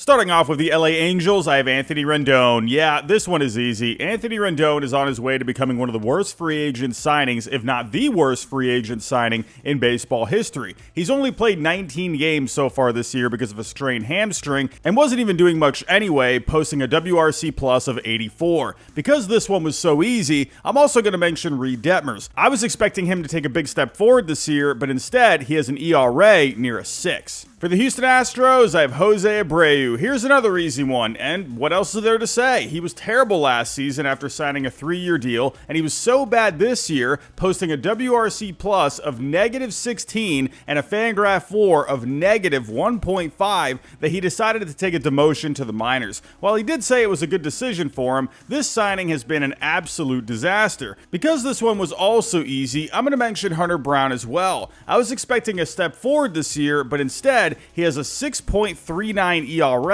Starting off with the LA Angels, I have Anthony Rendon. Yeah, this one is easy. Anthony Rendon is on his way to becoming one of the worst free agent signings, if not the worst free agent signing in baseball history. He's only played 19 games so far this year because of a strained hamstring and wasn't even doing much anyway, posting a WRC plus of 84. Because this one was so easy, I'm also going to mention Reed Detmers. I was expecting him to take a big step forward this year, but instead he has an ERA near a 6. For the Houston Astros, I have Jose Abreu. Here's another easy one, and what else is there to say? He was terrible last season after signing a 3-year deal, and he was so bad this year, posting a WRC plus of negative 16 and a Fangraph WAR of negative 1.5 that he decided to take a demotion to the minors. While he did say it was a good decision for him, this signing has been an absolute disaster. Because this one was also easy, I'm going to mention Hunter Brown as well. I was expecting a step forward this year, but instead, he has a 6.39 ERA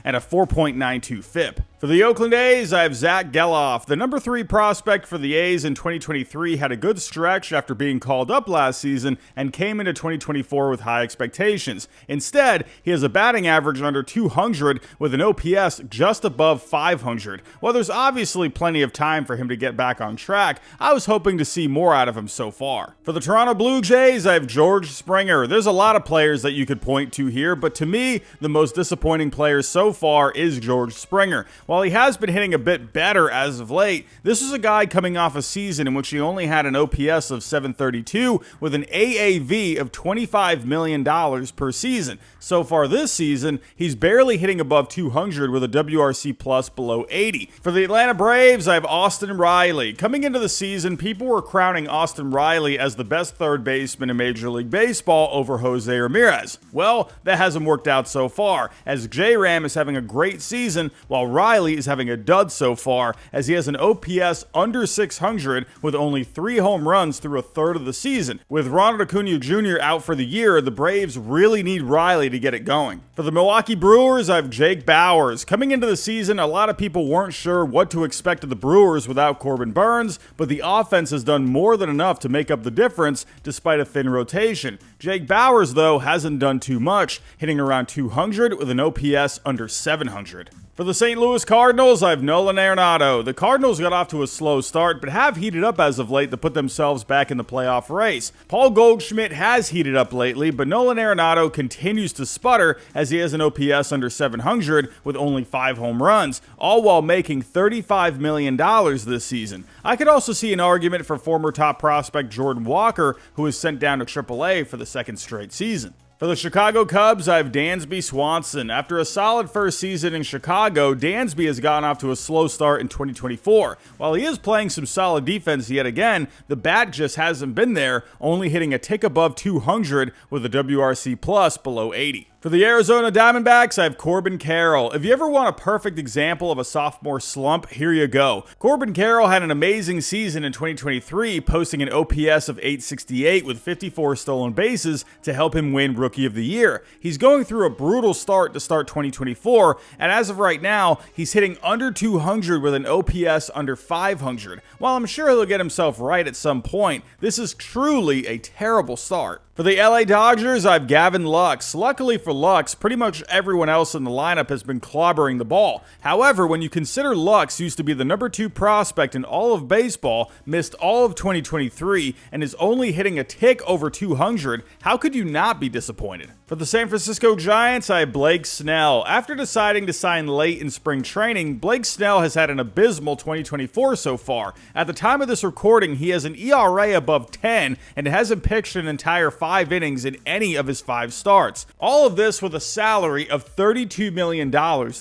and a 4.92 FIP. For the Oakland A's, I have Zach Geloff. The number 3 prospect for the A's in 2023 had a good stretch after being called up last season and came into 2024 with high expectations. Instead, he has a batting average under 200 with an OPS just above 500. While there's obviously plenty of time for him to get back on track, I was hoping to see more out of him so far. For the Toronto Blue Jays, I have George Springer. There's a lot of players that you could point to here, but to me, the most disappointing player so far is George Springer. While he has been hitting a bit better as of late, this is a guy coming off a season in which he only had an OPS of 732 with an AAV of $25 million per season. So far this season, he's barely hitting above 200 with a WRC plus below 80. For the Atlanta Braves, I have Austin Riley. Coming into the season, people were crowning Austin Riley as the best third baseman in Major League Baseball over Jose Ramirez. Well, that hasn't worked out so far, as J-Ram is having a great season while Riley is having a dud so far, as he has an OPS under 600 with only 3 home runs through a third of the season. With Ronald Acuna Jr. out for the year, the Braves really need Riley to get it going. For the Milwaukee Brewers, I have Jake Bauers. Coming into the season, a lot of people weren't sure what to expect of the Brewers without Corbin Burnes, but the offense has done more than enough to make up the difference despite a thin rotation. Jake Bauers, though, hasn't done too much, hitting around 200 with an OPS under 700. For the St. Louis Cardinals, I have Nolan Arenado. The Cardinals got off to a slow start, but have heated up as of late to put themselves back in the playoff race. Paul Goldschmidt has heated up lately, but Nolan Arenado continues to sputter as he has an OPS under 700 with only 5 home runs, all while making $35 million this season. I could also see an argument for former top prospect Jordan Walker, who was sent down to AAA for the 2nd straight season. For the Chicago Cubs, I have Dansby Swanson. After a solid first season in Chicago, Dansby has gotten off to a slow start in 2024. While he is playing some solid defense yet again, the bat just hasn't been there, only hitting a tick above 200 with a WRC plus below 80. For the Arizona Diamondbacks, I have Corbin Carroll. If you ever want a perfect example of a sophomore slump, here you go. Corbin Carroll had an amazing season in 2023, posting an OPS of 868 with 54 stolen bases to help him win Rookie of the Year. He's going through a brutal start to start 2024, and as of right now, he's hitting under 200 with an OPS under 500. While I'm sure he'll get himself right at some point, this is truly a terrible start. For the LA Dodgers, I have Gavin Lux. Luckily for Lux, pretty much everyone else in the lineup has been clobbering the ball. However, when you consider Lux used to be the number 2 prospect in all of baseball, missed all of 2023, and is only hitting a tick over 200, how could you not be disappointed? For the San Francisco Giants, I have Blake Snell. After deciding to sign late in spring training, Blake Snell has had an abysmal 2024 so far. At the time of this recording, he has an ERA above 10 and hasn't pitched an entire 5 innings in any of his 5 starts. All of this with a salary of $32 million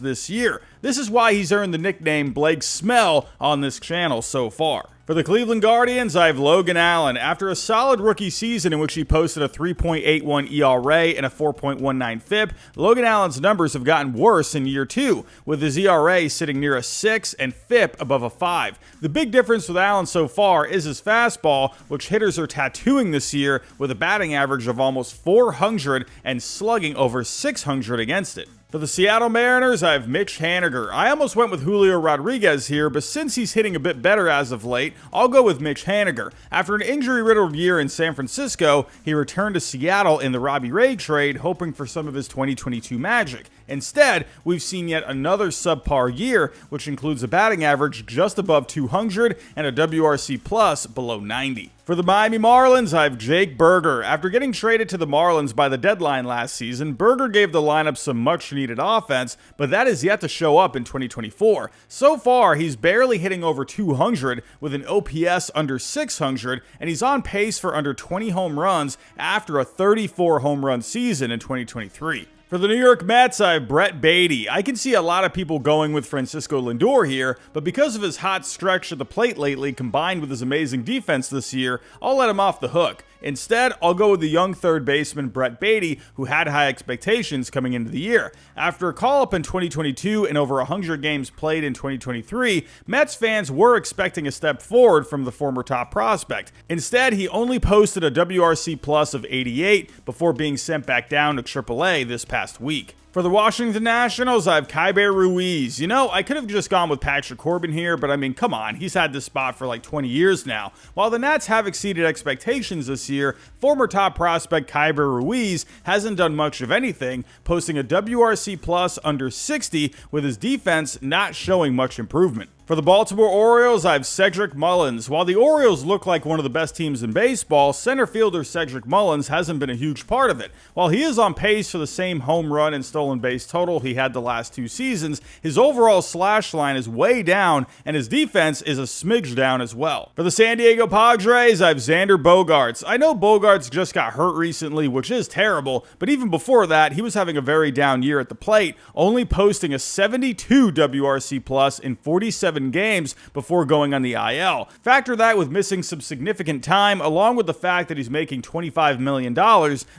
this year. This is why he's earned the nickname Blake Smell on this channel so far. For the Cleveland Guardians, I have Logan Allen. After a solid rookie season in which he posted a 3.81 ERA and a 4.19 FIP, Logan Allen's numbers have gotten worse in year 2, with his ERA sitting near a 6 and FIP above a 5. The big difference with Allen so far is his fastball, which hitters are tattooing this year with a batting average of almost 400 and slugging over 600 against it. For the Seattle Mariners, I have Mitch Haniger. I almost went with Julio Rodriguez here, but since he's hitting a bit better as of late, I'll go with Mitch Haniger. After an injury-riddled year in San Francisco, he returned to Seattle in the Robbie Ray trade, hoping for some of his 2022 magic. Instead, we've seen yet another subpar year, which includes a batting average just above 200 and a WRC plus below 90. For the Miami Marlins, I have Jake Burger. After getting traded to the Marlins by the deadline last season, Burger gave the lineup some much-needed offense, but that is yet to show up in 2024. So far, he's barely hitting over 200 with an OPS under 600, and he's on pace for under 20 home runs after a 34 home run season in 2023. For the New York Mets, I have Brett Baty. I can see a lot of people going with Francisco Lindor here, but because of his hot stretch at the plate lately, combined with his amazing defense this year, I'll let him off the hook. Instead, I'll go with the young third baseman Brett Baty, who had high expectations coming into the year. After a call-up in 2022 and over 100 games played in 2023, Mets fans were expecting a step forward from the former top prospect. Instead, he only posted a WRC plus of 88 before being sent back down to AAA this past week. For the Washington Nationals, I have Keibert Ruiz. You know, I could have just gone with Patrick Corbin here, but I mean, come on, he's had this spot for like 20 years now. While the Nats have exceeded expectations this year, former top prospect Keibert Ruiz hasn't done much of anything, posting a WRC plus under 60 with his defense not showing much improvement. For the Baltimore Orioles, I have Cedric Mullins. While the Orioles look like one of the best teams in baseball, center fielder Cedric Mullins hasn't been a huge part of it. While he is on pace for the same home run and stolen base total he had the last two seasons, his overall slash line is way down, and his defense is a smidge down as well. For the San Diego Padres, I have Xander Bogaerts. I know Bogaerts just got hurt recently, which is terrible, but even before that, he was having a very down year at the plate, only posting a 72 WRC plus in 47 games before going on the IL. Factor that with missing some significant time, along with the fact that he's making $25 million,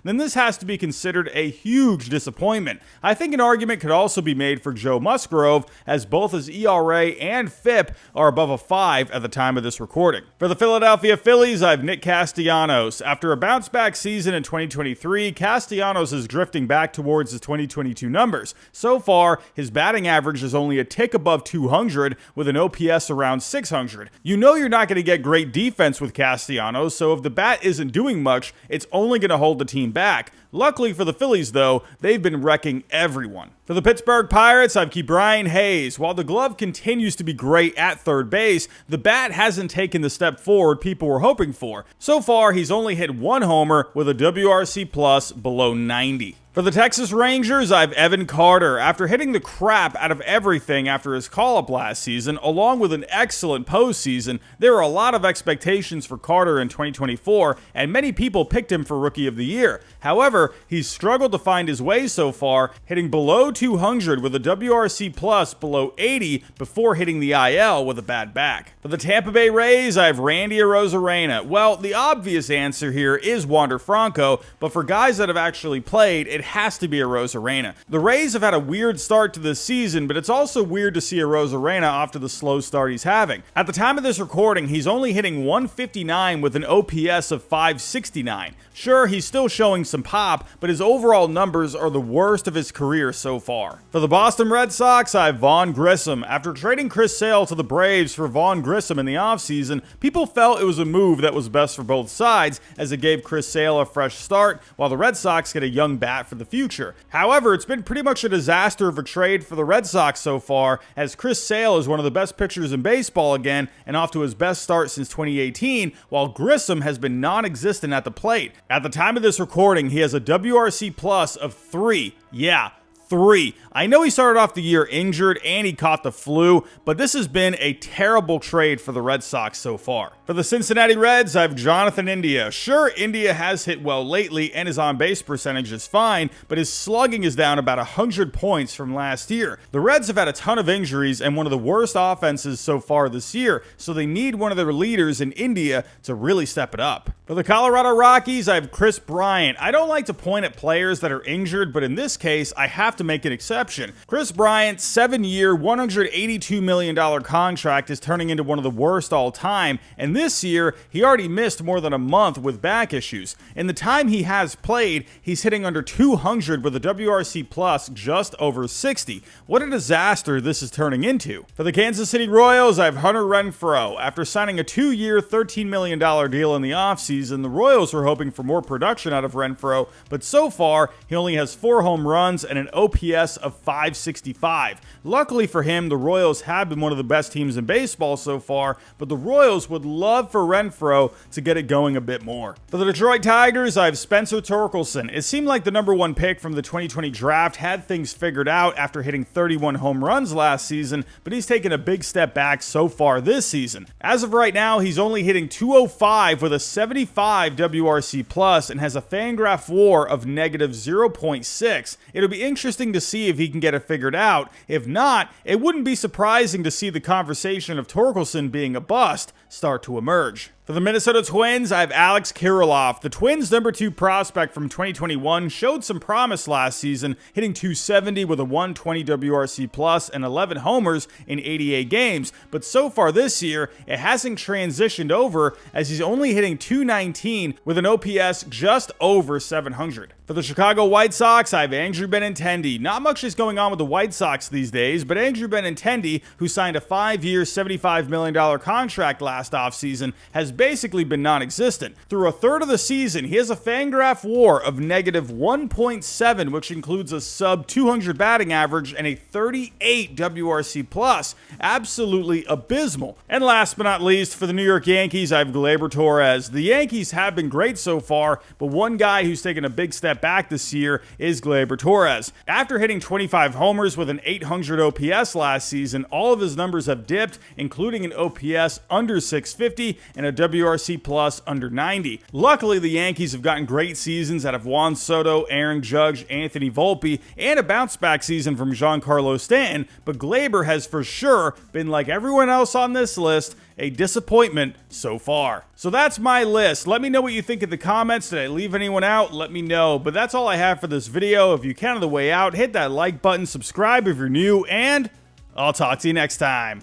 then this has to be considered a huge disappointment. I think an argument could also be made for Joe Musgrove, as both his ERA and FIP are above a 5 at the time of this recording. For the Philadelphia Phillies, I have Nick Castellanos. After a bounce-back season in 2023, Castellanos is drifting back towards his 2022 numbers. So far, his batting average is only a tick above 200 with an OPS around 600. You know you're not going to get great defense with Castellanos, so if the bat isn't doing much, it's only going to hold the team back. Luckily for the Phillies, though, they've been wrecking everyone. For the Pittsburgh Pirates, I have Ke'Bryan Hayes. While the glove continues to be great at third base, the bat hasn't taken the step forward people were hoping for. So far, he's only hit one homer with a WRC plus below 90. For the Texas Rangers, I have Evan Carter. After hitting the crap out of everything after his call-up last season, along with an excellent postseason, there are a lot of expectations for Carter in 2024, and many people picked him for Rookie of the Year. However, he's struggled to find his way so far, hitting below 200 with a WRC plus below 80 before hitting the IL with a bad back. For the Tampa Bay Rays, I have Randy Arozarena. Well, the obvious answer here is Wander Franco, but for guys that have actually played, it has to be Arozarena. The Rays have had a weird start to this season, but it's also weird to see Arozarena after the slow start he's having. At the time of this recording, he's only hitting 159 with an OPS of 569. Sure, he's still showing some pop, but his overall numbers are the worst of his career so far. For the Boston Red Sox, I have Vaughn Grissom. After trading Chris Sale to the Braves for Vaughn Grissom in the offseason, people felt it was a move that was best for both sides, as it gave Chris Sale a fresh start, while the Red Sox get a young bat for the future. However, it's been pretty much a disaster of a trade for the Red Sox so far, as Chris Sale is one of the best pitchers in baseball again and off to his best start since 2018, while Grissom has been non-existent at the plate. At the time of this recording, he has a WRC plus of 3. Yeah, 3. I know he started off the year injured and he caught the flu, but this has been a terrible trade for the Red Sox so far. For the Cincinnati Reds, I have Jonathan India. Sure, India has hit well lately and his on-base percentage is fine, but his slugging is down about 100 points from last year. The Reds have had a ton of injuries and one of the worst offenses so far this year, so they need one of their leaders in India to really step it up. For the Colorado Rockies, I have Chris Bryant. I don't like to point at players that are injured, but in this case, I have to make an exception. Chris Bryant's 7-year, $182 million contract is turning into one of the worst all time, and this year, he already missed more than a month with back issues. In the time he has played, he's hitting under 200 with a WRC plus just over 60. What a disaster this is turning into. For the Kansas City Royals, I have Hunter Renfroe. After signing a 2-year, $13 million deal in the offseason, season, the Royals were hoping for more production out of Renfroe, but so far, he only has 4 home runs and an OPS of 565. Luckily for him, the Royals have been one of the best teams in baseball so far, but the Royals would love for Renfroe to get it going a bit more. For the Detroit Tigers, I have Spencer Torkelson. It seemed like the number 1 pick from the 2020 draft had things figured out after hitting 31 home runs last season, but he's taken a big step back so far this season. As of right now, he's only hitting .205 with a 75 WRC plus and has a Fangraph WAR of negative 0.6. It'll be interesting to see if he can get it figured out. If not, it wouldn't be surprising to see the conversation of Torkelson being a bust start to emerge. For the Minnesota Twins, I have Alex Kirilloff. The Twins' number 2 prospect from 2021 showed some promise last season, hitting .270 with a 120 WRC plus and 11 homers in 88 games. But so far this year, it hasn't transitioned over as he's only hitting .219 with an OPS just over 700. For the Chicago White Sox, I have Andrew Benintendi. Not much is going on with the White Sox these days, but Andrew Benintendi, who signed a 5-year, $75 million contract last offseason, has basically been non-existent. Through a third of the season, he has a Fangraph WAR of negative 1.7, which includes a sub-200 batting average and a 38 WRC plus. Absolutely abysmal. And last but not least, for the New York Yankees, I have Gleyber Torres. The Yankees have been great so far, but one guy who's taken a big step back this year is Gleyber Torres. After hitting 25 homers with an 800 OPS last season, all of his numbers have dipped, including an OPS under 650 and a WRC plus under 90. Luckily, the Yankees have gotten great seasons out of Juan Soto, Aaron Judge, Anthony Volpe, and a bounce-back season from Giancarlo Stanton, but Gleyber has for sure been, like everyone else on this list, a disappointment so far. So that's my list. Let me know what you think in the comments. Did I leave anyone out? Let me know. But that's all I have for this video. If you can on the way out, hit that like button, subscribe if you're new, and I'll talk to you next time.